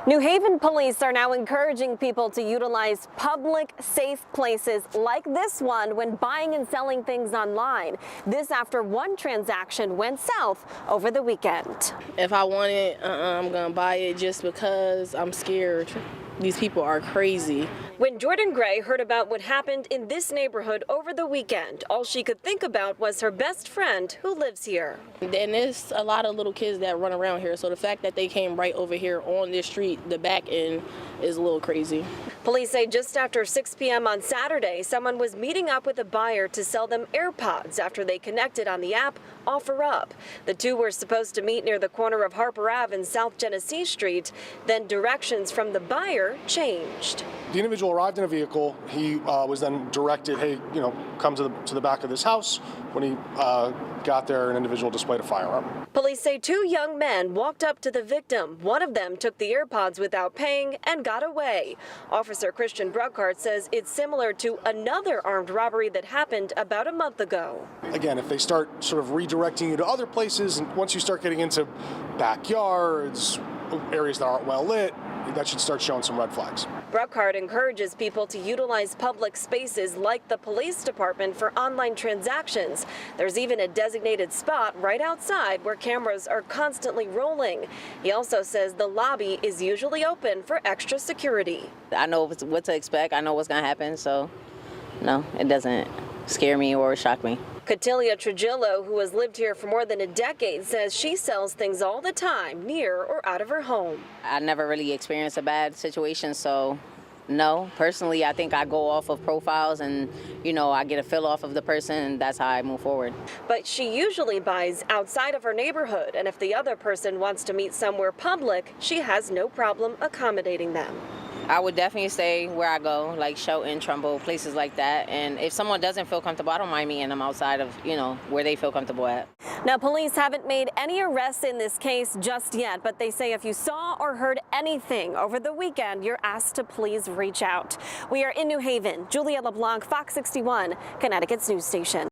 New Haven police are now encouraging people to utilize public, safe places like this one when buying and selling things online. This after one transaction went south over the weekend. If I want it, I'm gonna buy it just because I'm scared. These people are crazy. When Jordan Gray heard about what happened in this neighborhood over the weekend, all she could think about was her best friend who lives here. And there's a lot of little kids that run around here, so the fact that they came right over here on this street, the back end, is a little crazy. Police say just after 6 p.m. on Saturday, someone was meeting up with a buyer to sell them AirPods after they connected on the app OfferUp. The two were supposed to meet near the corner of Harper Ave and South Genesee Street. Then directions from the buyer changed. The individual arrived in a vehicle. He was then directed, hey, come to the back of this house. When he got there, an individual displayed a firearm. Police say two young men walked up to the victim. One of them took the AirPods without paying and got away. Officer Christian Bruckhardt says it's similar to another armed robbery that happened about a month ago. Again, if they start sort of redirecting you to other places, and once you start getting into backyards, areas that aren't well lit, that should start showing some red flags. Bruckhardt encourages people to utilize public spaces like the police department for online transactions. There's even a designated spot right outside where cameras are constantly rolling. He also says the lobby is usually open for extra security. I know what to expect. I know what's going to happen, so no, it doesn't scare me or shock me. Cotilia Trujillo, who has lived here for more than a decade, says she sells things all the time near or out of her home. I never really experienced a bad situation, so no. Personally, I think I go off of profiles and, I get a feel off of the person, and that's how I move forward. But she usually buys outside of her neighborhood, and if the other person wants to meet somewhere public, she has no problem accommodating them. I would definitely stay where I go, like Shelton, Trumbull, places like that. And if someone doesn't feel comfortable, I don't mind meeting them outside of, where they feel comfortable at. Now, police haven't made any arrests in this case just yet, but they say if you saw or heard anything over the weekend, you're asked to please reach out. We are in New Haven. Julia LeBlanc, Fox 61, Connecticut's news station.